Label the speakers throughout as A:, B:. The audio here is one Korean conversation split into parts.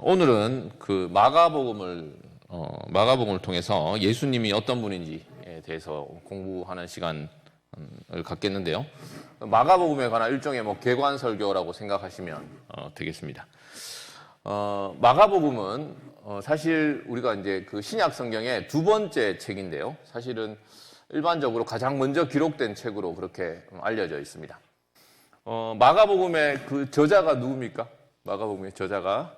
A: 오늘은 그 마가복음을 통해서 예수님이 어떤 분인지에 대해서 공부하는 시간을 갖겠는데요. 마가복음에 관한 일종의 개관 설교라고 생각하시면 되겠습니다. 마가복음은 사실 우리가 이제 그 신약 성경의 두 번째 책인데요. 사실은 일반적으로 가장 먼저 기록된 책으로 그렇게 알려져 있습니다. 마가복음의 그 저자가 누굽니까? 마가복음의 저자가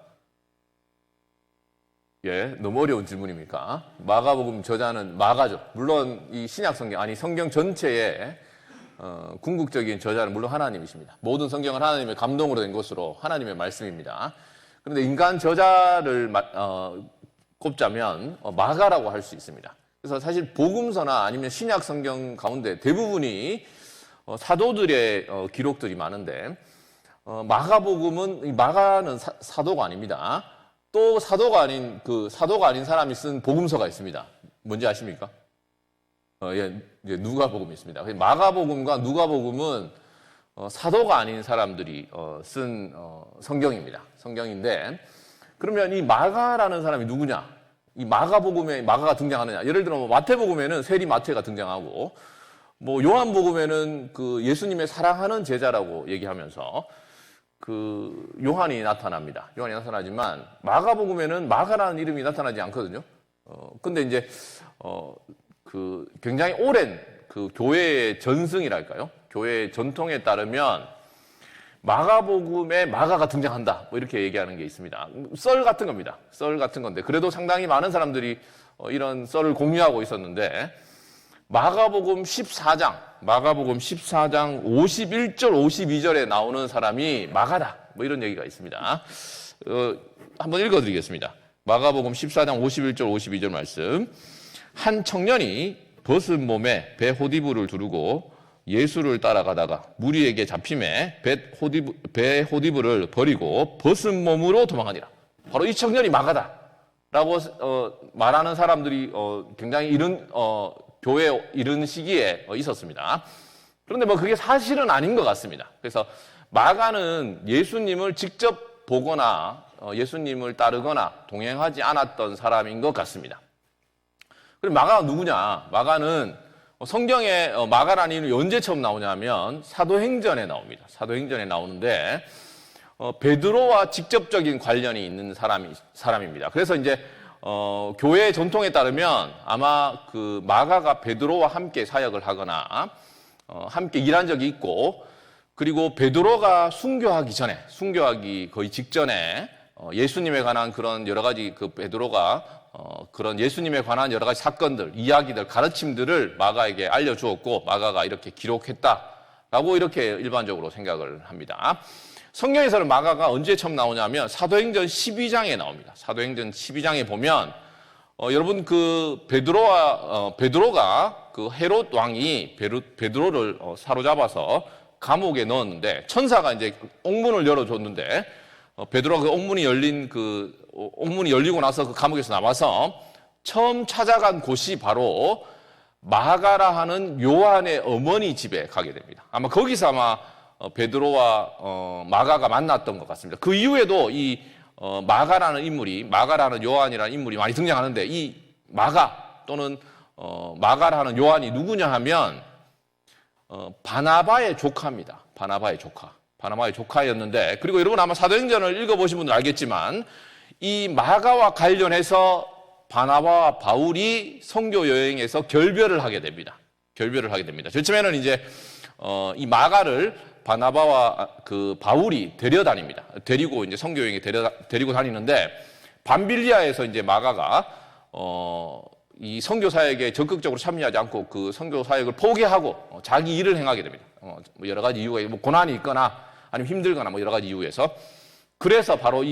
A: 너무 어려운 질문입니까? 마가복음 저자는 마가죠. 물론 이 신약 성경, 성경 전체의 궁극적인 저자는 물론 하나님이십니다. 모든 성경은 하나님의 감동으로 된 것으로 하나님의 말씀입니다. 그런데 인간 저자를 꼽자면 마가라고 할 수 있습니다. 그래서 사실 복음서나 아니면 신약 성경 가운데 대부분이 사도들의 기록들이 많은데 마가는 사도가 아닙니다. 또 사도가 아닌 사람이 쓴 복음서가 있습니다. 뭔지 아십니까? 누가복음이 있습니다. 마가복음과 누가복음은 사도가 아닌 사람들이 쓴 성경입니다. 성경인데, 그러면 이 마가라는 사람이 누구냐? 이 마가복음에 마가가 등장하느냐? 예를 들어 마태복음에는 세리 마태가 등장하고, 요한복음에는 그 예수님의 사랑하는 제자라고 얘기하면서 그 요한이 나타납니다. 요한이 나타나지만 마가복음에는 마가라는 이름이 나타나지 않거든요. 근데 이제 그 굉장히 오랜 그 교회의 전승이랄까요? 교회의 전통에 따르면 마가복음에 마가가 등장한다. 이렇게 얘기하는 게 있습니다. 썰 같은 겁니다. 썰 같은 건데 그래도 상당히 많은 사람들이 이런 썰을 공유하고 있었는데 마가복음 14장 51절 52절에 나오는 사람이 마가다. 이런 얘기가 있습니다. 한번 읽어드리겠습니다. 마가복음 14장 51절 52절 말씀. 한 청년이 벗은 몸에 배 호디브를 두르고 예수를 따라가다가 무리에게 잡힘에 배 호디브를 버리고 벗은 몸으로 도망하니라. 바로 이 청년이 마가다라고 말하는 사람들이 굉장히 교회 이른 시기에 있었습니다. 그런데 그게 사실은 아닌 것 같습니다. 그래서 마가는 예수님을 직접 보거나 예수님을 따르거나 동행하지 않았던 사람인 것 같습니다. 그럼 마가가 누구냐? 마가는 성경에 마가라는 이름이 언제 처음 나오냐면 사도행전에 나옵니다. 사도행전에 나오는데 베드로와 직접적인 관련이 있는 사람입니다. 그래서 이제 교회의 전통에 따르면 아마 그 마가가 베드로와 함께 사역을 하거나 함께 일한 적이 있고, 그리고 베드로가 순교하기 거의 직전에 예수님에 관한 그런 여러 가지 베드로가 그런 예수님에 관한 여러 가지 사건들, 이야기들, 가르침들을 마가에게 알려주었고 마가가 이렇게 기록했다라고 이렇게 일반적으로 생각을 합니다. 성경에서는 마가가 언제 처음 나오냐면 사도행전 12장에 나옵니다. 사도행전 12장에 보면 여러분 그 베드로가 그 헤롯 왕이 베드로를 사로잡아서 감옥에 넣었는데 천사가 이제 옥문을 열어줬는데 베드로가 그 옥문이 열리고 나서 그 감옥에서 나와서 처음 찾아간 곳이 바로 마가라 하는 요한의 어머니 집에 가게 됩니다. 아마 거기서 베드로와 마가가 만났던 것 같습니다. 그 이후에도 이 마가라는 요한이라는 인물이 많이 등장하는데 이 마가 또는 마가라는 요한이 누구냐 하면 바나바의 조카입니다. 바나바의 조카였는데, 그리고 여러분 아마 사도행전을 읽어보신 분들 알겠지만 이 마가와 관련해서 바나바와 바울이 선교 여행에서 결별을 하게 됩니다. 제일 처음에는 이제 이 마가를 바나바와 그 바울이 데려다닙니다. 데리고 이제 선교 여행에 데리고 다니는데 밤빌리아에서 이제 마가가 이 선교 사역에 적극적으로 참여하지 않고 그 선교 사역을 포기하고 자기 일을 행하게 됩니다. 여러 가지 이유가 고난이 있거나 아니면 힘들거나 여러 가지 이유에서, 그래서 바로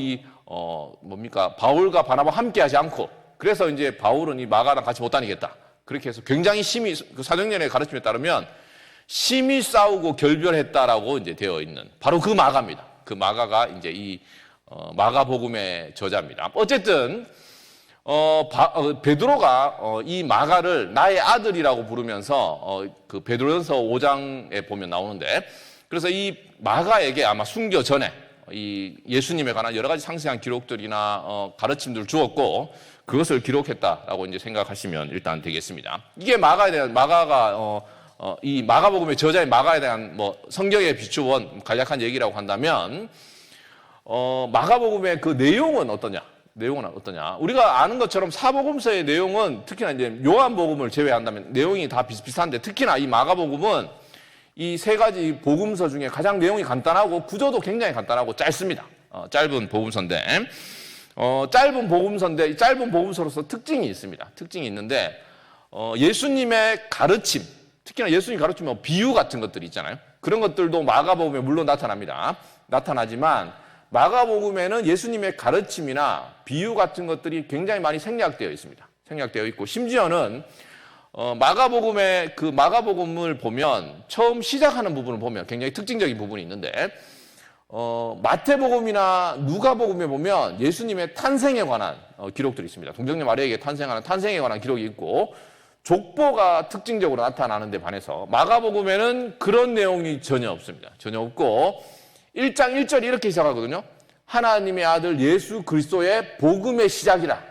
A: 바울과 바나바와 함께 하지 않고, 그래서 이제 바울은 이 마가랑 같이 못 다니겠다. 그렇게 해서 굉장히 심히 그 사도행전의 가르침에 따르면 심히 싸우고 결별했다라고 이제 되어 있는 바로 그 마가입니다. 그 마가가 이제 이 마가복음의 저자입니다. 어쨌든 베드로가 이 마가를 나의 아들이라고 부르면서 그 베드로전서 5장에 보면 나오는데, 그래서 이 마가에게 아마 순교 전에 이 예수님에 관한 여러 가지 상세한 기록들이나 가르침들을 주었고 그것을 기록했다라고 이제 생각하시면 일단 되겠습니다. 이게 이 마가복음의 저자인 마가에 대한 뭐 성경에 비추어 간략한 얘기라고 한다면 마가복음의 그 내용은 어떠냐? 우리가 아는 것처럼 사복음서의 내용은 특히나 이제 요한복음을 제외한다면 내용이 다 비슷비슷한데 특히나 이 마가복음은 이 세 가지 복음서 중에 가장 내용이 간단하고 구조도 굉장히 간단하고 짧습니다. 짧은 복음서인데 짧은 복음서로서 특징이 있습니다. 특징이 있는데 예수님의 가르침, 특히나 예수님 가르치면 비유 같은 것들이 있잖아요. 그런 것들도 마가복음에 물론 나타나지만 마가복음에는 예수님의 가르침이나 비유 같은 것들이 굉장히 많이 생략되어 있습니다. 생략되어 있고 심지어는 마가복음을 보면 처음 시작하는 부분을 보면 굉장히 특징적인 부분이 있는데 마태복음이나 누가복음에 보면 예수님의 탄생에 관한 기록들이 있습니다. 동정녀 마리아에게 탄생하는 탄생에 관한 기록이 있고 족보가 특징적으로 나타나는 데 반해서 마가복음에는 그런 내용이 전혀 없습니다. 전혀 없고 1장 1절이 이렇게 시작하거든요. 하나님의 아들 예수 그리스도의 복음의 시작이라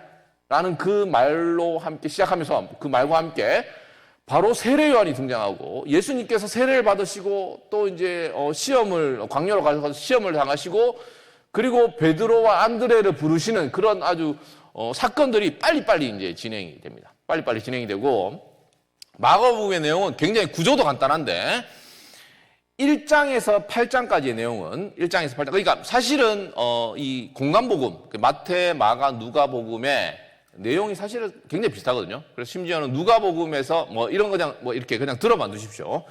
A: 라는 그 말로 함께 시작하면서 그 말과 함께 바로 세례 요한이 등장하고 예수님께서 세례를 받으시고 또 이제 광야로 가셔서 시험을 당하시고 그리고 베드로와 안드레를 부르시는 그런 아주 사건들이 빨리빨리 이제 진행이 됩니다. 빨리빨리 진행이 되고 마가복음의 내용은 굉장히 구조도 간단한데 1장에서 8장까지의 내용은 1장에서 8장 그러니까 사실은 이 공간복음 마태, 마가, 누가복음의 내용이 사실은 굉장히 비슷하거든요. 그래서 심지어는 누가복음에서 뭐 이런 거 그냥 이렇게 그냥 들어만 두십시오.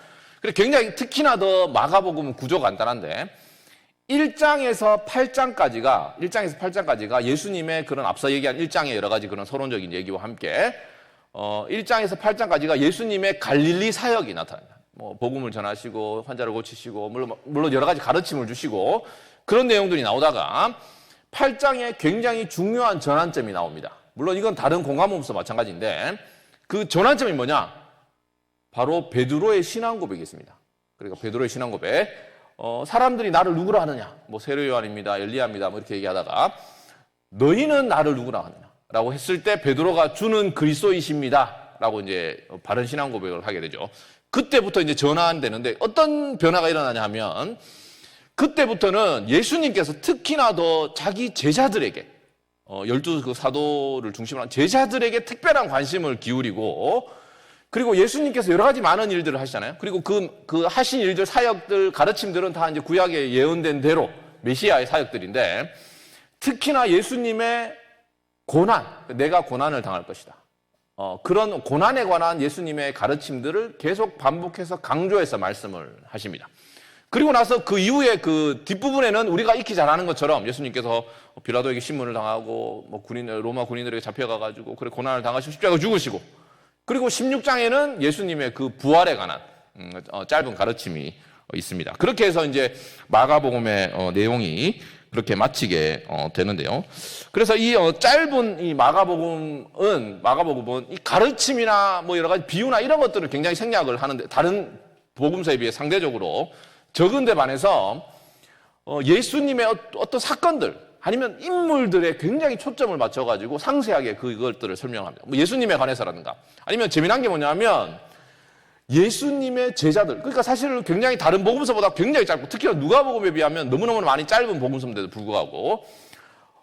A: 그리고 굉장히 특히나 더 마가복음은 구조가 간단한데 1장에서 8장까지가 예수님의 그런 앞서 얘기한 1장의 여러 가지 그런 서론적인 얘기와 함께 1장에서 8장까지가 예수님의 갈릴리 사역이 나타납니다. 뭐 복음을 전하시고 환자를 고치시고 물론 여러 가지 가르침을 주시고 그런 내용들이 나오다가 8장에 굉장히 중요한 전환점이 나옵니다. 물론 이건 다른 공간복음서 마찬가지인데 그 전환점이 뭐냐? 바로 베드로의 신앙 고백이겠습니다. 그러니까 베드로의 신앙 고백. 사람들이 나를 누구라 하느냐? 뭐 세례 요한입니다. 엘리야입니다. 뭐 이렇게 얘기하다가 너희는 나를 누구라 하느냐? 라고 했을 때 베드로가 주는 그리스도이십니다. 라고 이제 바른 신앙 고백을 하게 되죠. 그때부터 이제 전환되는데 어떤 변화가 일어나냐 하면 그때부터는 예수님께서 특히나 더 자기 제자들에게 12 사도를 중심으로 한 제자들에게 특별한 관심을 기울이고 그리고 예수님께서 여러 가지 많은 일들을 하시잖아요. 그리고 그 하신 일들, 사역들, 가르침들은 다 이제 구약에 예언된 대로 메시아의 사역들인데 특히나 예수님의 고난, 내가 고난을 당할 것이다. 그런 고난에 관한 예수님의 가르침들을 계속 반복해서 강조해서 말씀을 하십니다. 그리고 나서 그 이후에 그 뒷부분에는 우리가 익히 잘 아는 것처럼 예수님께서 빌라도에게 신문을 당하고 뭐 로마 군인들에게 잡혀가가지고 그래 고난을 당하시고 십자가 죽으시고 그리고 16장에는 예수님의 그 부활에 관한 짧은 가르침이 있습니다. 그렇게 해서 이제 마가복음의 내용이 그렇게 마치게 되는데요. 그래서 이 짧은 이 마가복음은 이 가르침이나 뭐 여러 가지 비유나 이런 것들을 굉장히 생략을 하는데 다른 복음서에 비해 상대적으로 적은 데 반해서 예수님의 어떤 사건들 아니면 인물들에 굉장히 초점을 맞춰가지고 상세하게 그것들을 설명합니다. 뭐 예수님에 관해서라든가 아니면 재미난 게 뭐냐면 예수님의 제자들 그러니까 사실은 굉장히 다른 복음서보다 굉장히 짧고 특히 누가복음에 비하면 너무너무 많이 짧은 복음서인데도 불구하고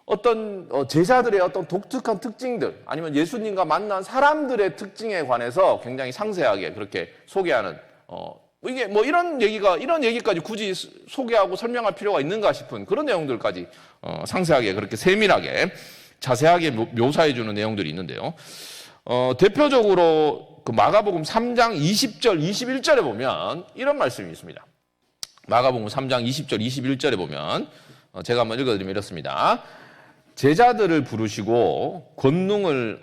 A: 어떤 제자들의 어떤 독특한 특징들 아니면 예수님과 만난 사람들의 특징에 관해서 굉장히 상세하게 그렇게 소개하는 이게 뭐 이런 얘기까지 굳이 소개하고 설명할 필요가 있는가 싶은 그런 내용들까지 상세하게 그렇게 세밀하게 자세하게 묘사해 주는 내용들이 있는데요. 대표적으로 그 마가복음 3장 20절, 21절에 보면 이런 말씀이 있습니다. 마가복음 3장 20절, 21절에 보면 제가 한번 읽어드리면 이렇습니다. 제자들을 부르시고 권능을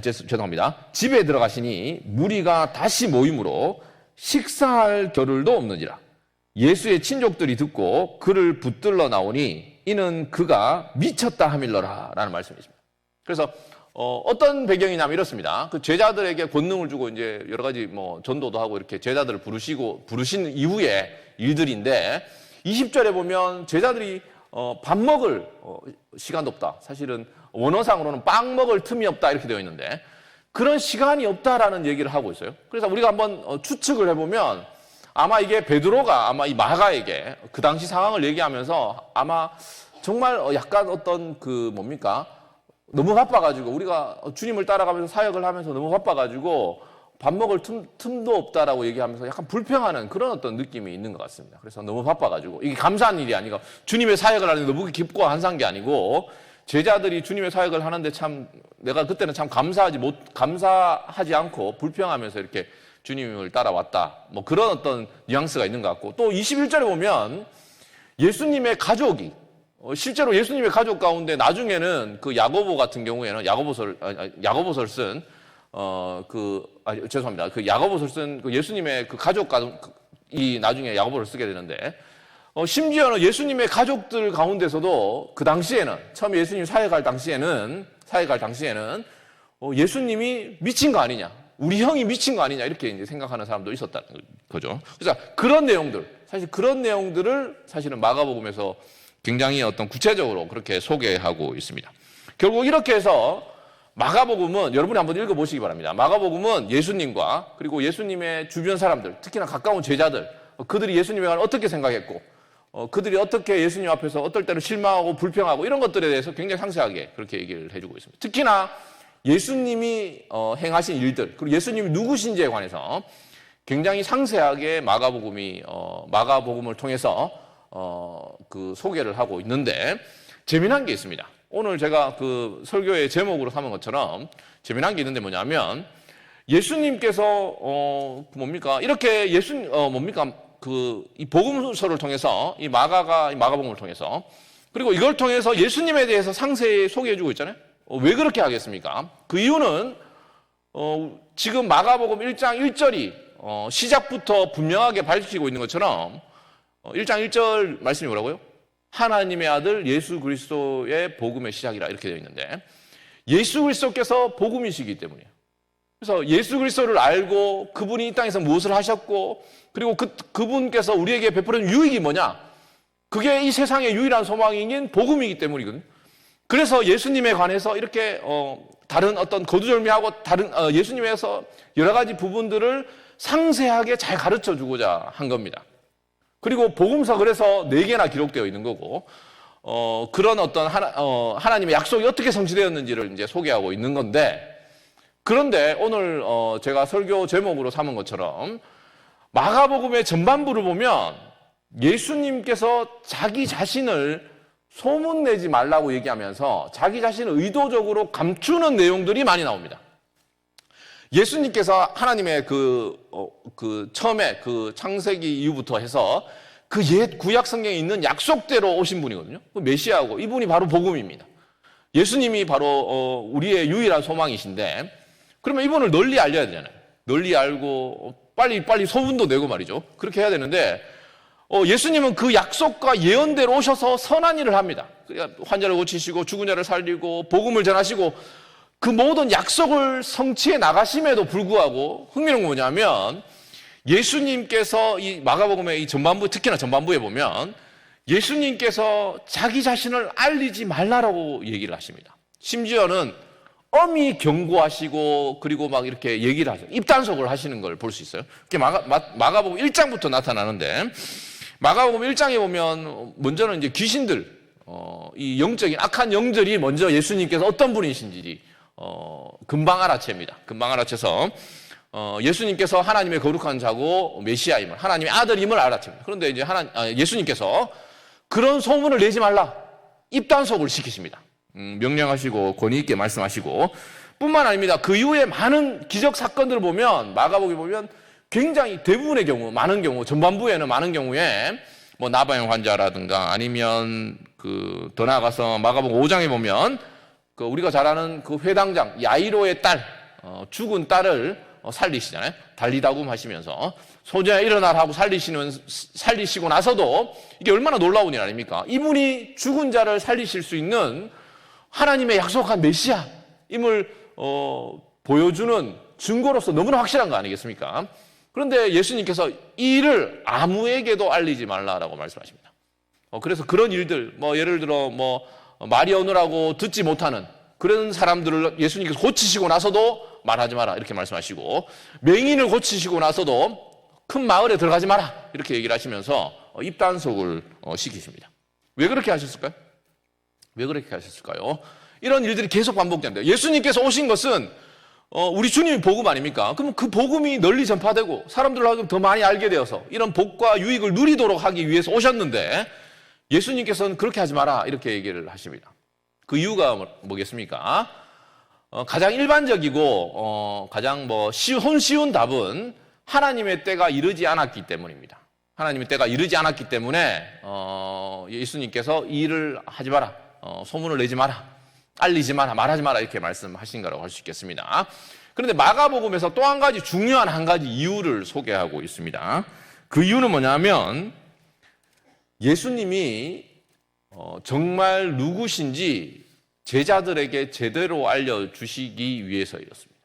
A: 죄송합니다. 집에 들어가시니 무리가 다시 모임으로 식사할 겨를도 없느니라. 예수의 친족들이 듣고 그를 붙들러 나오니 이는 그가 미쳤다 함일러라 라는 말씀이십니다. 그래서 어떤 배경이냐면 이렇습니다. 그 제자들에게 권능을 주고 이제 여러 가지 뭐 전도도 하고 이렇게 제자들을 부르신 이후의 일들인데 20절에 보면 제자들이 밥 먹을 시간도 없다. 사실은 원어상으로는 빵 먹을 틈이 없다 이렇게 되어 있는데 그런 시간이 없다라는 얘기를 하고 있어요. 그래서 우리가 한번 추측을 해보면 아마 이게 베드로가 아마 이 마가에게 그 당시 상황을 얘기하면서 아마 정말 약간 어떤 그 뭡니까? 너무 바빠가지고 우리가 주님을 따라가면서 사역을 하면서 너무 바빠가지고 밥 먹을 틈도 없다라고 얘기하면서 약간 불평하는 그런 어떤 느낌이 있는 것 같습니다. 그래서 너무 바빠가지고 이게 감사한 일이 아니고 주님의 사역을 하는데 너무 기쁘고 한사한 게 아니고 제자들이 주님의 사역을 하는데 참 내가 그때는 참 감사하지 않고 불평하면서 이렇게 주님을 따라왔다. 뭐 그런 어떤 뉘앙스가 있는 것 같고 또 21절에 보면 예수님의 가족이 실제로 예수님의 가족 가운데 나중에는 그 야고보 같은 경우에는 야고보서를 쓴 죄송합니다. 그 야고보서를 쓴 그 예수님의 그 가족이 나중에 야고보를 쓰게 되는데 심지어는 예수님의 가족들 가운데서도 그 당시에는 처음에 예수님 사역할 당시에는 예수님이 미친 거 아니냐, 우리 형이 미친 거 아니냐 이렇게 이제 생각하는 사람도 있었다는 거죠. 그래서 그런 내용들, 사실 그런 내용들을 사실은 마가복음에서 굉장히 어떤 구체적으로 그렇게 소개하고 있습니다. 결국 이렇게 해서 마가복음은 여러분이 한번 읽어보시기 바랍니다. 마가복음은 예수님과 그리고 예수님의 주변 사람들, 특히나 가까운 제자들, 그들이 예수님에 관해 어떻게 생각했고 그들이 어떻게 예수님 앞에서 어떨 때는 실망하고 불평하고 이런 것들에 대해서 굉장히 상세하게 그렇게 얘기를 해주고 있습니다. 특히나 예수님이 행하신 일들 그리고 예수님이 누구신지에 관해서 굉장히 상세하게 마가복음을 통해서 그 소개를 하고 있는데 재미난 게 있습니다. 오늘 제가 그 설교의 제목으로 삼은 것처럼 재미난 게 있는데 뭐냐면 예수님께서 이렇게 이 복음서를 통해서 이 마가복음을 통해서 그리고 이걸 통해서 예수님에 대해서 상세히 소개해주고 있잖아요. 왜 그렇게 하겠습니까? 그 이유는 지금 마가복음 1장 1절이 시작부터 분명하게 밝히고 있는 것처럼 1장 1절 말씀이 뭐라고요? 하나님의 아들 예수 그리스도의 복음의 시작이라 이렇게 되어 있는데 예수 그리스도께서 복음이시기 때문이에요. 그래서 예수 그리스도를 알고 그분이 이 땅에서 무엇을 하셨고 그리고 그분께서 우리에게 베푸는 유익이 뭐냐? 그게 이 세상의 유일한 소망인 복음이기 때문이거든요. 그래서 예수님에 관해서 이렇게 다른 어떤 거두절미하고 다른 예수님에서 여러 가지 부분들을 상세하게 잘 가르쳐 주고자 한 겁니다. 그리고 복음서 그래서 4개나 기록되어 있는 거고 그런 어떤 하나님의 약속이 어떻게 성취되었는지를 이제 소개하고 있는 건데 그런데 오늘 제가 설교 제목으로 삼은 것처럼 마가복음의 전반부를 보면 예수님께서 자기 자신을 소문내지 말라고 얘기하면서 자기 자신을 의도적으로 감추는 내용들이 많이 나옵니다. 예수님께서 하나님의 처음에 그 창세기 이후부터 해서 그 옛 구약 성경에 있는 약속대로 오신 분이거든요. 그 메시아고 이분이 바로 복음입니다. 예수님이 바로 우리의 유일한 소망이신데 그러면 이분을 널리 알려야 되잖아요. 널리 알고 빨리 소문도 내고 말이죠. 그렇게 해야 되는데 예수님은 그 약속과 예언대로 오셔서 선한 일을 합니다. 환자를 고치시고 죽은 자를 살리고 복음을 전하시고 그 모든 약속을 성취해 나가심에도 불구하고 흥미로운 건 뭐냐면 예수님께서 이 마가복음의 이 전반부 특히나 전반부에 보면 예수님께서 자기 자신을 알리지 말라라고 얘기를 하십니다. 심지어는 엄히 경고하시고 그리고 막 이렇게 얘기를 하죠. 입단속을 하시는 걸 볼 수 있어요. 그게 마가복음 1장부터 나타나는데 마가복음 1장에 보면 먼저는 이제 귀신들 이 영적인 악한 영들이 먼저 예수님께서 어떤 분이신지 금방 알아챕니다. 금방 알아채서 예수님께서 하나님의 거룩한 자고 메시아임을 하나님의 아들임을 알아챕니다. 그런데 이제 예수님께서 그런 소문을 내지 말라 입단속을 시키십니다. 명령하시고 권위 있게 말씀하시고 뿐만 아닙니다. 그 이후에 많은 기적 사건들을 보면 마가복음에 보면 굉장히 대부분의 경우 많은 경우 전반부에는 많은 경우에 뭐 나바형 환자라든가 아니면 더 나아가서 마가복음 5장에 보면 우리가 잘 아는 그 회당장 야이로의 딸 죽은 딸을 살리시잖아요. 달리다굼 하시면서 소녀야 일어나라 하고 살리시고 나서도 이게 얼마나 놀라운 일 아닙니까? 이분이 죽은 자를 살리실 수 있는 하나님의 약속한 메시아임을 보여주는 증거로서 너무나 확실한 거 아니겠습니까? 그런데 예수님께서 이 일을 아무에게도 알리지 말라라고 말씀하십니다. 그래서 그런 일들, 예를 들어 말이 어느라고 듣지 못하는 그런 사람들을 예수님께서 고치시고 나서도 말하지 마라 이렇게 말씀하시고, 맹인을 고치시고 나서도 큰 마을에 들어가지 마라 이렇게 얘기를 하시면서 입단속을 시키십니다. 왜 그렇게 하셨을까요? 왜 그렇게 하셨을까요? 이런 일들이 계속 반복된다. 예수님께서 오신 것은 우리 주님이 복음 아닙니까? 그럼 그 복음이 널리 전파되고 사람들로 더 많이 알게 되어서 이런 복과 유익을 누리도록 하기 위해서 오셨는데, 예수님께서는 그렇게 하지 마라 이렇게 얘기를 하십니다. 그 이유가 뭐겠습니까? 가장 일반적이고 가장 쉬운 답은 하나님의 때가 이르지 않았기 때문입니다. 하나님의 때가 이르지 않았기 때문에 예수님께서 이 일을 하지 마라, 소문을 내지 마라, 알리지 마라, 말하지 마라 이렇게 말씀하신 거라고 할 수 있겠습니다. 그런데 마가복음에서 또 한 가지 중요한 한 가지 이유를 소개하고 있습니다. 그 이유는 뭐냐면 예수님이 정말 누구신지 제자들에게 제대로 알려주시기 위해서였습니다.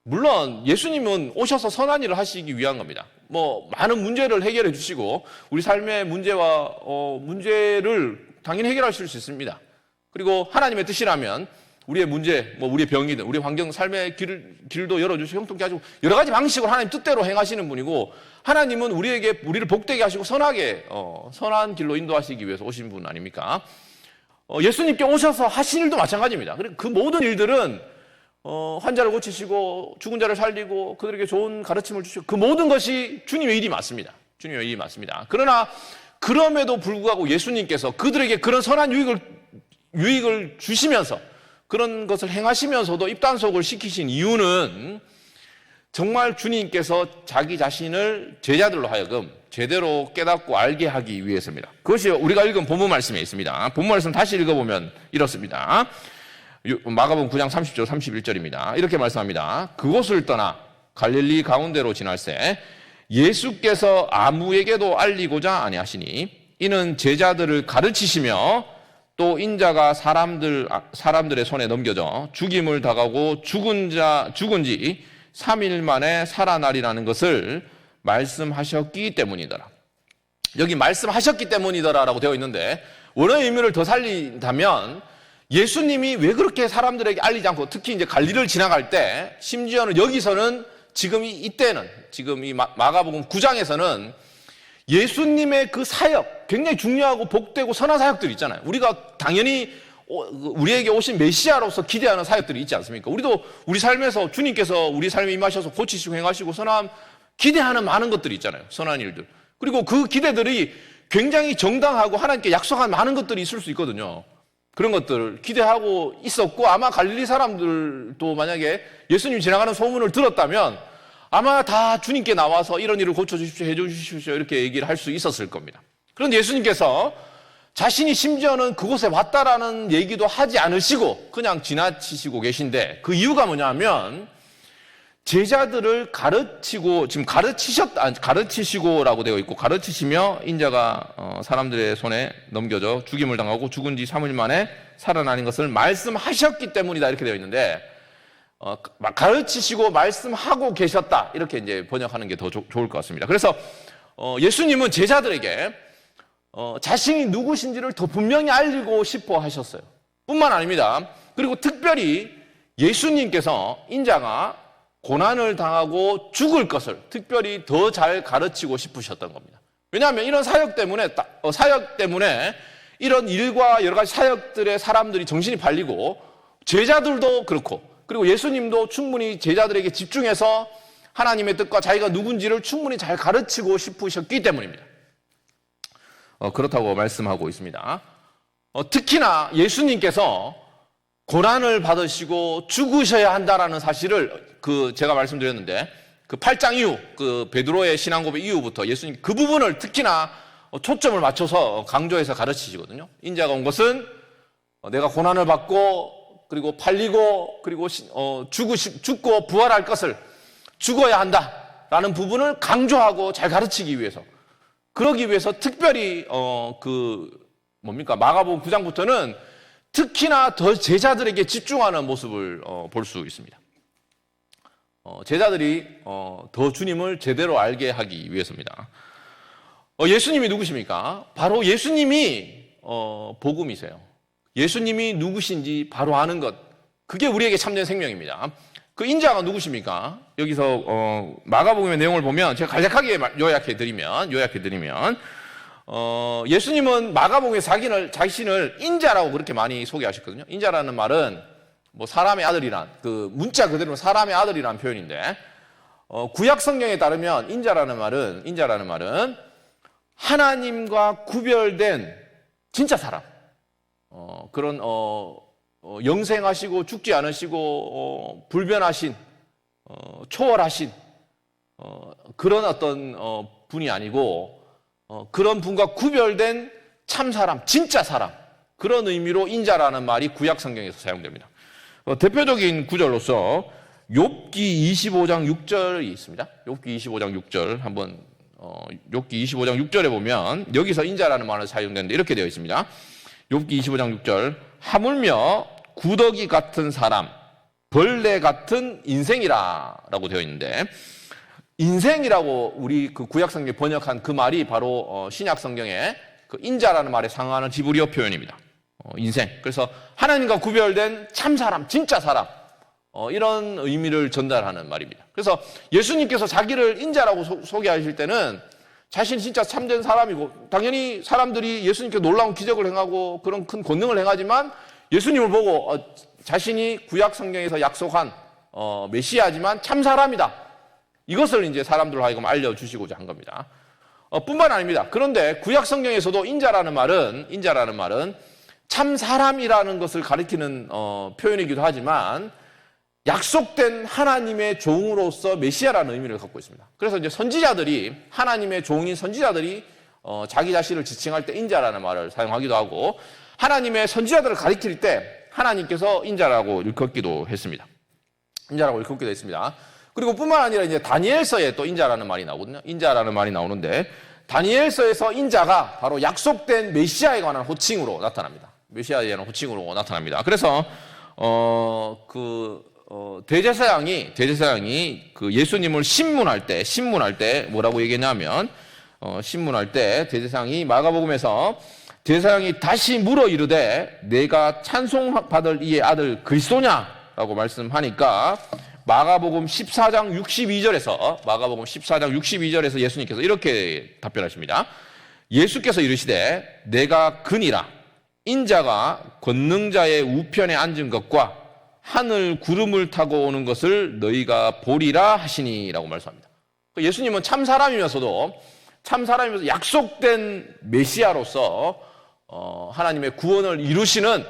A: 물론 예수님은 오셔서 선한 일을 하시기 위한 겁니다. 많은 문제를 해결해 주시고 우리 삶의 문제를 당연히 해결하실 수 있습니다. 그리고 하나님의 뜻이라면 우리의 문제, 우리의 병이든 우리 환경, 삶의 길도 열어주시고 형통케 하시고 여러 가지 방식으로 하나님 뜻대로 행하시는 분이고, 하나님은 우리를 복되게 하시고 선한 길로 인도하시기 위해서 오신 분 아닙니까? 예수님께 오셔서 하신 일도 마찬가지입니다. 그리고 그 모든 일들은 환자를 고치시고 죽은 자를 살리고 그들에게 좋은 가르침을 주시고 그 모든 것이 주님의 일이 맞습니다. 주님의 일이 맞습니다. 그러나 그럼에도 불구하고 예수님께서 그들에게 그런 선한 유익을 주시면서 그런 것을 행하시면서도 입단속을 시키신 이유는 정말 주님께서 자기 자신을 제자들로 하여금 제대로 깨닫고 알게 하기 위해서입니다. 그것이 우리가 읽은 본문 말씀에 있습니다. 본문 말씀 다시 읽어보면 이렇습니다. 마가복음 9장 30절 31절입니다. 이렇게 말씀합니다. 그곳을 떠나 갈릴리 가운데로 지날새 예수께서 아무에게도 알리고자 아니하시니 이는 제자들을 가르치시며 또 인자가 사람들의 손에 넘겨져 죽임을 당하고 죽은 지 3일 만에 살아나리라는 것을 말씀하셨기 때문이더라. 여기 말씀하셨기 때문이더라라고 되어 있는데 원어의 의미를 더 살린다면 예수님이 왜 그렇게 사람들에게 알리지 않고 특히 이제 갈릴리를 지나갈 때, 심지어는 여기서는 지금 이때는 지금 이 마가복음 9장에서는 예수님의 그 사역, 굉장히 중요하고 복되고 선한 사역들이 있잖아요. 우리가 당연히 우리에게 오신 메시아로서 기대하는 사역들이 있지 않습니까? 우리도 우리 삶에서 주님께서 우리 삶에 임하셔서 고치시고 행하시고 선한 기대하는 많은 것들이 있잖아요. 선한 일들. 그리고 그 기대들이 굉장히 정당하고 하나님께 약속한 많은 것들이 있을 수 있거든요. 그런 것들을 기대하고 있었고, 아마 갈릴리 사람들도 만약에 예수님 지나가는 소문을 들었다면 아마 다 주님께 나와서 이런 일을 고쳐주십시오, 해주십시오 이렇게 얘기를 할 수 있었을 겁니다. 그런데 예수님께서 자신이 심지어는 그곳에 왔다라는 얘기도 하지 않으시고 그냥 지나치시고 계신데, 그 이유가 뭐냐면 제자들을 가르치고, 지금 가르치시고라고 되어 있고, 가르치시며 인자가 사람들의 손에 넘겨져 죽임을 당하고 죽은 지 3일 만에 살아나는 것을 말씀하셨기 때문이다 이렇게 되어 있는데, 가르치시고 말씀하고 계셨다 이렇게 이제 번역하는 게 더 좋을 것 같습니다. 그래서 예수님은 제자들에게 자신이 누구신지를 더 분명히 알리고 싶어 하셨어요. 뿐만 아닙니다. 그리고 특별히 예수님께서 인자가 고난을 당하고 죽을 것을 특별히 더 잘 가르치고 싶으셨던 겁니다. 왜냐하면 이런 사역 때문에 이런 일과 여러 가지 사역들의 사람들이 정신이 팔리고, 제자들도 그렇고, 그리고 예수님도 충분히 제자들에게 집중해서 하나님의 뜻과 자기가 누군지를 충분히 잘 가르치고 싶으셨기 때문입니다. 그렇다고 말씀하고 있습니다. 특히나 예수님께서 고난을 받으시고 죽으셔야 한다라는 사실을 제가 말씀드렸는데 그 8장 이후, 그 베드로의 신앙 고백 이후부터 예수님 그 부분을 특히나 초점을 맞춰서 강조해서 가르치시거든요. 인자가 온 것은 내가 고난을 받고 그리고 팔리고 그리고 죽고 부활할 것을 죽어야 한다라는 부분을 강조하고 잘 가르치기 위해서, 그러기 위해서 특별히 마가복음 9장부터는 특히나 더 제자들에게 집중하는 모습을 볼 수 있습니다. 제자들이 더 주님을 제대로 알게 하기 위해서입니다. 예수님이 누구십니까? 바로 예수님이 복음이세요. 예수님이 누구신지 바로 아는 것, 그게 우리에게 참된 생명입니다. 그 인자가 누구십니까? 여기서 마가복음의 내용을 보면 제가 간략하게 요약해 드리면 예수님은 마가복음에 자신을 인자라고 그렇게 많이 소개하셨거든요. 인자라는 말은 뭐 사람의 아들이란, 그 문자 그대로 사람의 아들이라는 표현인데, 구약 성경에 따르면 인자라는 말은 하나님과 구별된 진짜 사람, 그런 영생하시고 죽지 않으시고 불변하신, 초월하신 그런 어떤 분이 아니고, 그런 분과 구별된 참 사람, 진짜 사람, 그런 의미로 인자라는 말이 구약 성경에서 사용됩니다. 대표적인 구절로서 욥기 25장 6절이 있습니다. 욥기 25장 6절 한번 욥기 25장 6절에 보면 여기서 인자라는 말을 사용되는데 이렇게 되어 있습니다. 욥기 25장 6절, 하물며 구더기 같은 사람, 벌레 같은 인생이라라고 되어 있는데, 인생이라고 우리 그 구약 성경에 번역한 그 말이 바로 신약 성경에 그 인자라는 말에 상응하는 히브리어 표현입니다. 인생. 그래서 하나님과 구별된 참 사람, 진짜 사람, 이런 의미를 전달하는 말입니다. 그래서 예수님께서 자기를 인자라고 소개하실 때는 자신이 진짜 참된 사람이고, 당연히 사람들이 예수님께 놀라운 기적을 행하고 그런 큰 권능을 행하지만 예수님을 보고 자신이 구약 성경에서 약속한 메시아지만 참 사람이다, 이것을 이제 사람들로 하여금 알려주시고자 한 겁니다. 뿐만 아닙니다. 그런데 구약 성경에서도 인자라는 말은 참 사람이라는 것을 가리키는 표현이기도 하지만 약속된 하나님의 종으로서 메시아라는 의미를 갖고 있습니다. 그래서 이제 선지자들이, 하나님의 종인 선지자들이 자기 자신을 지칭할 때 인자라는 말을 사용하기도 하고, 하나님의 선지자들을 가리킬 때 하나님께서 인자라고 일컫기도 했습니다. 그리고 뿐만 아니라 이제 다니엘서에 또 인자라는 말이 나오거든요. 인자라는 말이 나오는데, 다니엘서에서 인자가 바로 약속된 메시아에 관한 호칭으로 나타납니다. 메시아에 대한 호칭으로 나타납니다. 그래서 대제사장이 그 예수님을 신문할 때 뭐라고 얘기했냐면, 신문할 때 대제사장이 마가복음에서 대제사장이 다시 물어 이르되 내가 찬송받을 이의 아들 그리스도냐라고 말씀하니까 마가복음 14장 62절에서 예수님께서 이렇게 답변하십니다. 예수께서 이르시되 내가 그니라, 인자가 권능자의 우편에 앉은 것과 하늘 구름을 타고 오는 것을 너희가 보리라 하시니라고 말씀합니다. 예수님은 참 사람이면서도 약속된 메시아로서 하나님의 구원을 이루시는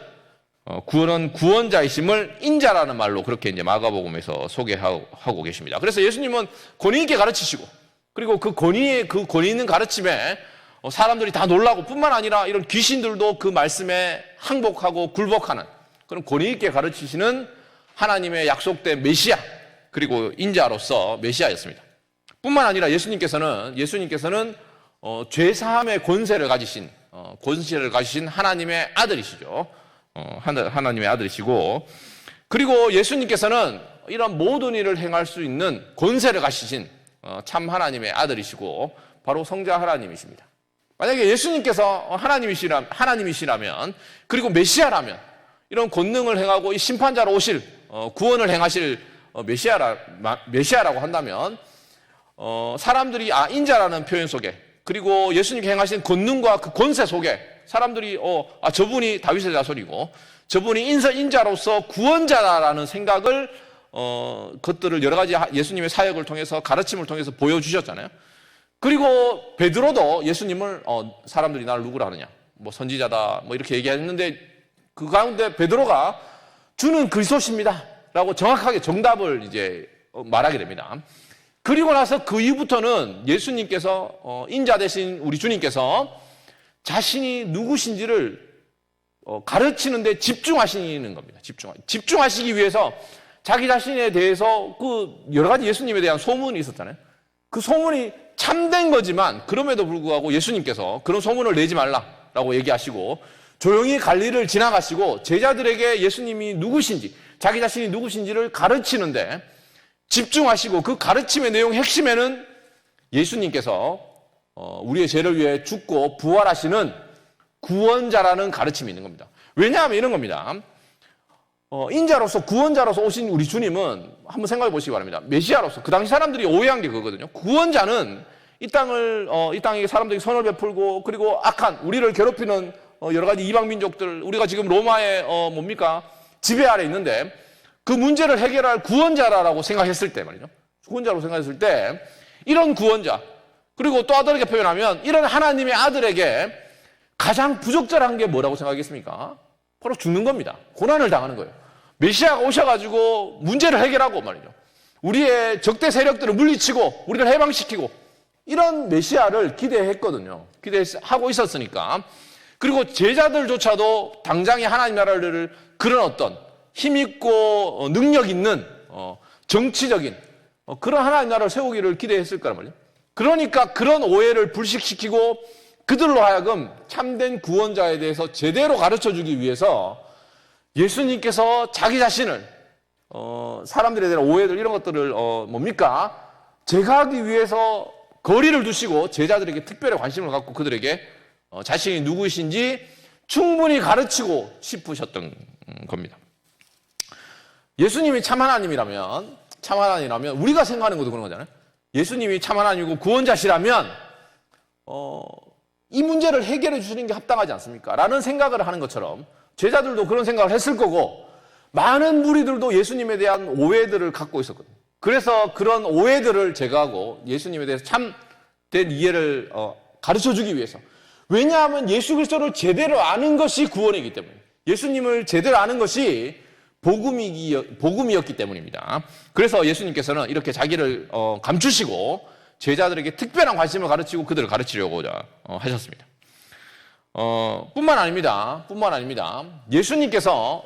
A: 구원자이심을 인자라는 말로 그렇게 이제 마가복음에서 소개하고 계십니다. 그래서 예수님은 권위 있게 가르치시고, 그리고 그 권위 있는 가르침에 사람들이 다 놀라고, 뿐만 아니라 이런 귀신들도 그 말씀에 항복하고 굴복하는 그런 권위 있게 가르치시는 하나님의 약속된 메시아, 그리고 인자로서 메시아였습니다. 뿐만 아니라 예수님께서는 죄 사함의 권세를 가지신 하나님의 아들이시죠. 하나님의 아들이시고, 그리고 예수님께서는 이런 모든 일을 행할 수 있는 권세를 가지신 참 하나님의 아들이시고 바로 성자 하나님이십니다. 만약에 예수님께서 하나님이시라면, 그리고 메시아라면, 이런 권능을 행하고 이 심판자로 오실, 구원을 행하실 메시아라고 한다면, 사람들이 인자라는 표현 속에, 그리고 예수님께 행하신 권능과 그 권세 속에 사람들이 저분이 다윗의 자손이고 저분이 인자로서 구원자라는 생각을 것들을 여러 가지 예수님의 사역을 통해서, 가르침을 통해서 보여주셨잖아요. 그리고 베드로도 예수님을 사람들이 나를 누구라 하느냐, 뭐 선지자다, 뭐 이렇게 얘기했는데, 그 가운데 베드로가 주는 그리스도십니다 라고 정확하게 정답을 이제 말하게 됩니다. 그리고 나서 그 이후부터는 예수님께서, 인자 되신 우리 주님께서 자신이 누구신지를 가르치는데 집중하시는 겁니다. 집중하시기 위해서 자기 자신에 대해서 그 여러 가지 예수님에 대한 소문이 있었잖아요. 그 소문이 참된 거지만 그럼에도 불구하고 예수님께서 그런 소문을 내지 말라라고 얘기하시고 조용히 갈릴리를 지나가시고 제자들에게 예수님이 누구신지, 자기 자신이 누구신지를 가르치는데 집중하시고, 그 가르침의 내용 핵심에는 예수님께서 우리의 죄를 위해 죽고 부활하시는 구원자라는 가르침이 있는 겁니다. 왜냐하면 이런 겁니다. 인자로서 구원자로서 오신 우리 주님은 한번 생각해 보시기 바랍니다. 메시아로서 그 당시 사람들이 오해한 게 그거거든요. 구원자는 이 땅에 사람들에게 선을 베풀고 그리고 악한 우리를 괴롭히는 여러 가지 이방 민족들 우리가 지금 로마의 지배 아래 있는데 그 문제를 해결할 구원자라고 생각했을 때 말이죠. 구원자로 생각했을 때 이런 구원자 그리고 또 다르게 표현하면 이런 하나님의 아들에게 가장 부적절한 게 뭐라고 생각하겠습니까? 바로 죽는 겁니다. 고난을 당하는 거예요. 메시아가 오셔가지고 문제를 해결하고 말이죠. 우리의 적대 세력들을 물리치고 우리를 해방시키고 이런 메시아를 기대했거든요. 기대하고 있었으니까. 그리고 제자들조차도 당장의 하나님 나라를 그런 어떤 힘있고 능력 있는 정치적인 그런 하나님 나라를 세우기를 기대했을 거란 말이에요. 그러니까 그런 오해를 불식시키고 그들로 하여금 참된 구원자에 대해서 제대로 가르쳐주기 위해서 예수님께서 자기 자신을 사람들에 대한 오해들 이런 것들을 제거하기 위해서 거리를 두시고 제자들에게 특별히 관심을 갖고 그들에게 자신이 누구이신지 충분히 가르치고 싶으셨던 겁니다. 예수님이 참 하나님이라면 우리가 생각하는 것도 그런 거잖아요. 예수님이 참 하나님이고 구원자시라면 이 문제를 해결해 주시는 게 합당하지 않습니까? 라는 생각을 하는 것처럼 제자들도 그런 생각을 했을 거고 많은 무리들도 예수님에 대한 오해들을 갖고 있었거든요. 그래서 그런 오해들을 제거하고 예수님에 대해서 참된 이해를 가르쳐주기 위해서 왜냐하면 예수 그리스도를 제대로 아는 것이 구원이기 때문에 예수님을 제대로 아는 것이 복음이었기 때문입니다. 그래서 예수님께서는 이렇게 자기를 감추시고 제자들에게 특별한 관심을 가르치고 그들을 가르치려고자 하셨습니다. 뿐만 아닙니다. 예수님께서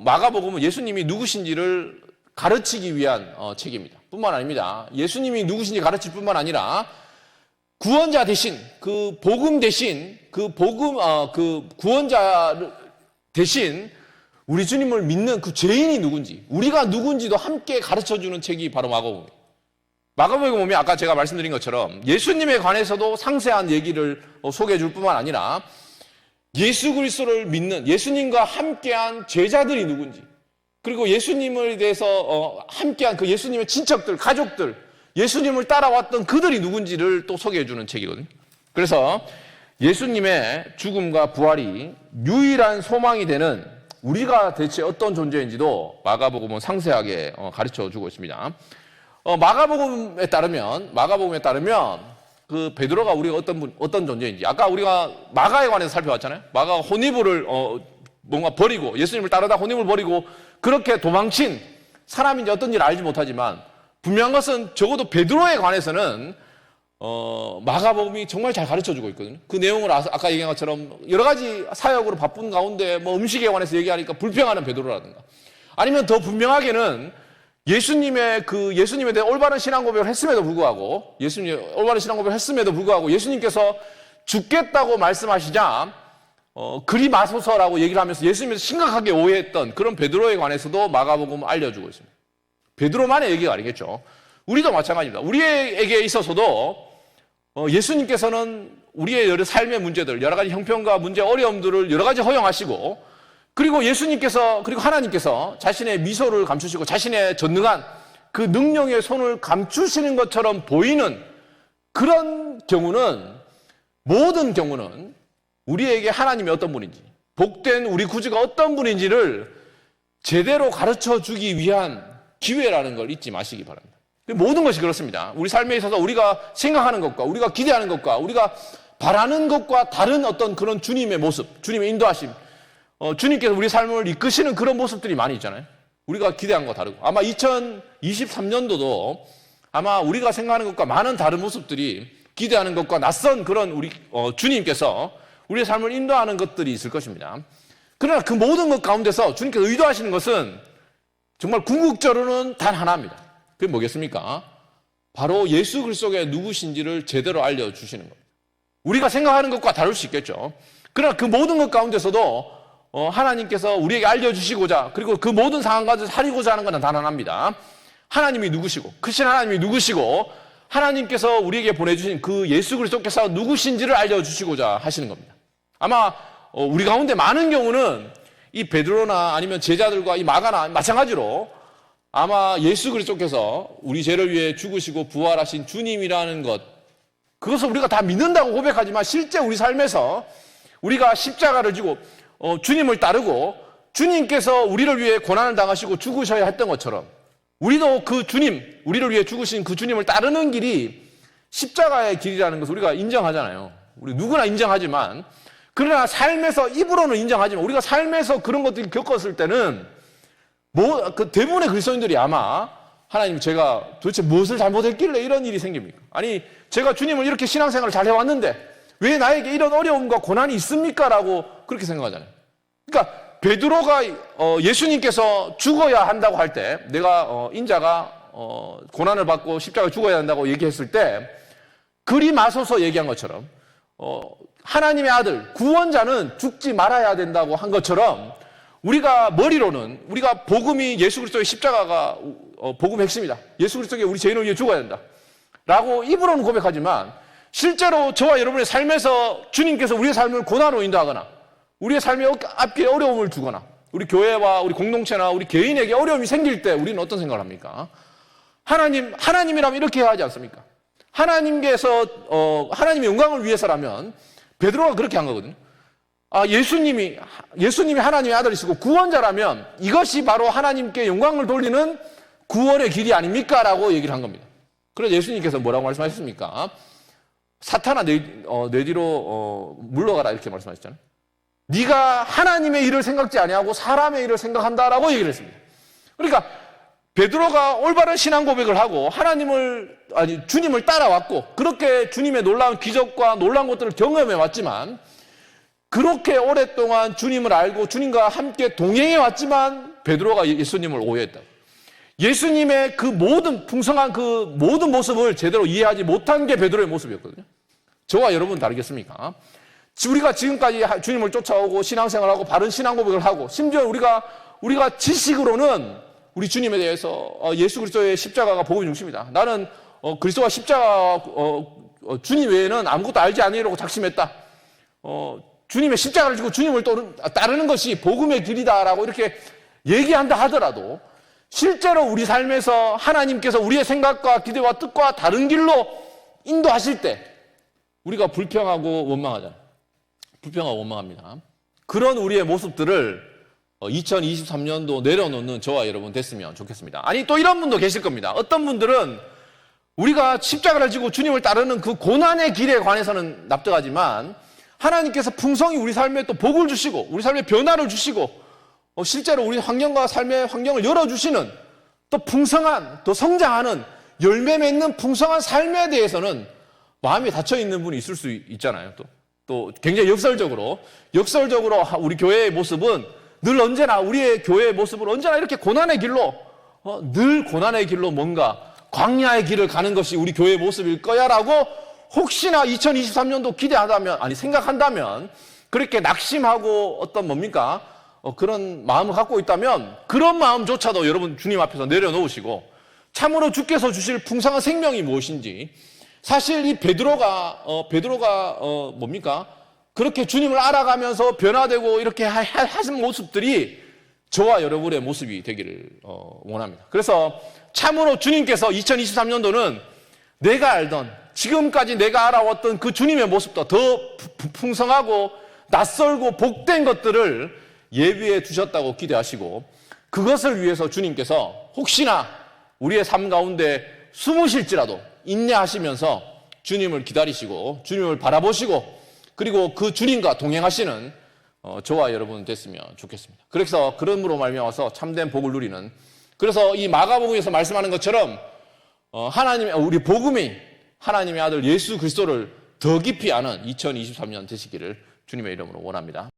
A: 마가복음은 예수님이 누구신지를 가르치기 위한 책입니다. 뿐만 아닙니다. 예수님이 누구신지 가르칠 뿐만 아니라 구원자 대신 그 구원자 대신 우리 주님을 믿는 그 죄인이 누군지 우리가 누군지도 함께 가르쳐주는 책이 바로 마가복음입니다. 마가복음에 보면 아까 제가 말씀드린 것처럼 예수님에 관해서도 상세한 얘기를 소개해 줄 뿐만 아니라 예수 그리스도를 믿는 예수님과 함께한 제자들이 누군지 그리고 예수님을 대해서 함께한 그 예수님의 친척들, 가족들 예수님을 따라왔던 그들이 누군지를 또 소개해 주는 책이거든요. 그래서 예수님의 죽음과 부활이 유일한 소망이 되는 우리가 대체 어떤 존재인지도 마가복음은 상세하게 가르쳐 주고 있습니다. 마가복음에 따르면 그 베드로가 우리가 어떤 존재인지 아까 우리가 마가에 관해서 살펴봤잖아요. 마가가 혼입을 뭔가 버리고 예수님을 따르다 혼입을 버리고 그렇게 도망친 사람인지 어떤지를 알지 못하지만 분명한 것은 적어도 베드로에 관해서는 마가복음이 정말 잘 가르쳐주고 있거든요. 그 내용을 아까 얘기한 것처럼 여러 가지 사역으로 바쁜 가운데 음식에 관해서 얘기하니까 불평하는 베드로라든가 아니면 더 분명하게는 예수님에 대해 올바른 신앙 고백을 했음에도 불구하고 예수님께서 죽겠다고 말씀하시자 그리 마소서라고 얘기를 하면서 예수님에서 심각하게 오해했던 그런 베드로에 관해서도 마가복음은 알려주고 있습니다. 베드로만의 얘기가 아니겠죠. 우리도 마찬가지입니다. 우리에게 있어서도 예수님께서는 우리의 여러 삶의 문제들, 여러 가지 형편과 문제, 어려움들을 여러 가지 허용하시고 그리고 그리고 하나님께서 자신의 미소를 감추시고 자신의 전능한 그 능력의 손을 감추시는 것처럼 보이는 그런 모든 경우는 우리에게 하나님이 어떤 분인지, 복된 우리 구주가 어떤 분인지를 제대로 가르쳐 주기 위한 기회라는 걸 잊지 마시기 바랍니다. 모든 것이 그렇습니다. 우리 삶에 있어서 우리가 생각하는 것과 우리가 기대하는 것과 우리가 바라는 것과 다른 어떤 그런 주님의 모습, 주님의 인도하심, 주님께서 우리 삶을 이끄시는 그런 모습들이 많이 있잖아요. 우리가 기대한 거 다르고 아마 2023년도도 아마 우리가 생각하는 것과 많은 다른 모습들이 기대하는 것과 낯선 그런 우리 주님께서 우리의 삶을 인도하는 것들이 있을 것입니다. 그러나 그 모든 것 가운데서 주님께서 의도하시는 것은 정말 궁극적으로는 단 하나입니다. 그게 뭐겠습니까? 바로 예수 그리스도가 누구신지를 제대로 알려주시는 겁니다. 우리가 생각하는 것과 다를 수 있겠죠. 그러나 그 모든 것 가운데서도 하나님께서 우리에게 알려주시고자 그리고 그 모든 상황 가운데서 하리고자 하는 것은 단 하나입니다. 하나님이 누구시고 크신 하나님이 누구시고 하나님께서 우리에게 보내주신 그 예수 그리스도께서 누구신지를 알려주시고자 하시는 겁니다. 아마 우리 가운데 많은 경우는 이 베드로나 아니면 제자들과 이 마가나 마찬가지로 아마 예수 그리스도께서 우리 죄를 위해 죽으시고 부활하신 주님이라는 것, 그것을 우리가 다 믿는다고 고백하지만 실제 우리 삶에서 우리가 십자가를 지고 주님을 따르고 주님께서 우리를 위해 고난을 당하시고 죽으셔야 했던 것처럼 우리도 그 주님, 우리를 위해 죽으신 그 주님을 따르는 길이 십자가의 길이라는 것을 우리가 인정하잖아요. 우리 누구나 인정하지만, 그러나 삶에서, 입으로는 인정하지만 우리가 삶에서 그런 것들을 겪었을 때는 그 대부분의 그리스도인들이 아마 하나님, 제가 도대체 무엇을 잘못했길래 이런 일이 생깁니까? 아니, 제가 주님을 이렇게 신앙생활을 잘 해왔는데 왜 나에게 이런 어려움과 고난이 있습니까? 라고 그렇게 생각하잖아요. 그러니까 베드로가 예수님께서 죽어야 한다고 할 때, 내가 인자가 고난을 받고 십자가에 죽어야 한다고 얘기했을 때 그리 마소서 얘기한 것처럼 하나님의 아들, 구원자는 죽지 말아야 된다고 한 것처럼 우리가 머리로는 우리가 복음이 예수 그리스도의 십자가가 복음의 핵심이다. 예수 그리스도에게 우리 죄인을 위해 죽어야 된다. 라고 입으로는 고백하지만 실제로 저와 여러분의 삶에서 주님께서 우리의 삶을 고난으로 인도하거나 우리의 삶의 앞길에 어려움을 주거나 우리 교회와 우리 공동체나 우리 개인에게 어려움이 생길 때 우리는 어떤 생각을 합니까? 하나님이라면 이렇게 해야 하지 않습니까? 하나님께서 하나님의 영광을 위해서라면 베드로가 그렇게 한 거거든요. 예수님이 하나님의 아들이시고 구원자라면 이것이 바로 하나님께 영광을 돌리는 구원의 길이 아닙니까? 라고 얘기를 한 겁니다. 그래서 예수님께서 뭐라고 말씀하셨습니까? 사탄아, 내 뒤로 물러가라, 이렇게 말씀하셨잖아요. 네가 하나님의 일을 생각지 아니하고 사람의 일을 생각한다라고 얘기를 했습니다. 그러니까 베드로가 올바른 신앙 고백을 하고 주님을 따라왔고 그렇게 주님의 놀라운 기적과 놀라운 것들을 경험해 왔지만, 그렇게 오랫동안 주님을 알고 주님과 함께 동행해 왔지만 베드로가 예수님을 오해했다. 예수님의 그 모든 풍성한 그 모든 모습을 제대로 이해하지 못한 게 베드로의 모습이었거든요. 저와 여러분 다르겠습니까? 우리가 지금까지 주님을 쫓아오고 신앙생활하고 바른 신앙 고백을 하고 심지어 우리가 지식으로는 우리 주님에 대해서 예수 그리스도의 십자가가 복음의 중심이다. 나는 그리스도와 십자가 주님 외에는 아무것도 알지 아니라고 작심했다. 주님의 십자가를 지고 주님을 따르는 것이 복음의 길이다라고 이렇게 얘기한다 하더라도 실제로 우리 삶에서 하나님께서 우리의 생각과 기대와 뜻과 다른 길로 인도하실 때 우리가 불평하고 원망하잖아요. 불평하고 원망합니다. 그런 우리의 모습들을 2023년도 내려놓는 저와 여러분 됐으면 좋겠습니다. 아니, 또 이런 분도 계실 겁니다. 어떤 분들은 우리가 십자가를 지고 주님을 따르는 그 고난의 길에 관해서는 납득하지만 하나님께서 풍성히 우리 삶에 또 복을 주시고 우리 삶에 변화를 주시고 실제로 우리 환경과 삶의 환경을 열어주시는 또 풍성한, 또 성장하는, 열매 맺는 풍성한 삶에 대해서는 마음이 닫혀있는 분이 있을 수 있잖아요. 또 굉장히 역설적으로 우리 교회의 모습은 늘 언제나 우리의 교회의 모습은 언제나 이렇게 고난의 길로 늘 고난의 길로 뭔가 광야의 길을 가는 것이 우리 교회의 모습일 거야라고 혹시나 2023년도 생각한다면 그렇게 낙심하고 그런 마음을 갖고 있다면 그런 마음조차도 여러분 주님 앞에서 내려놓으시고 참으로 주께서 주실 풍성한 생명이 무엇인지, 사실 이 베드로가 그렇게 주님을 알아가면서 변화되고 이렇게 하신 모습들이 저와 여러분의 모습이 되기를 원합니다. 그래서 참으로 주님께서 2023년도는 내가 알던, 지금까지 내가 알아왔던 그 주님의 모습도 더 풍성하고 낯설고 복된 것들을 예비해 주셨다고 기대하시고, 그것을 위해서 주님께서 혹시나 우리의 삶 가운데 숨으실지라도 인내하시면서 주님을 기다리시고 주님을 바라보시고 그리고 그 주님과 동행하시는 저와 여러분 됐으면 좋겠습니다. 그래서 그러므로 말미암아서 참된 복을 누리는, 그래서 이 마가복음에서 말씀하는 것처럼 우리 복음이 하나님의 아들 예수 그리스도를 더 깊이 아는 2023년 되시기를 주님의 이름으로 원합니다.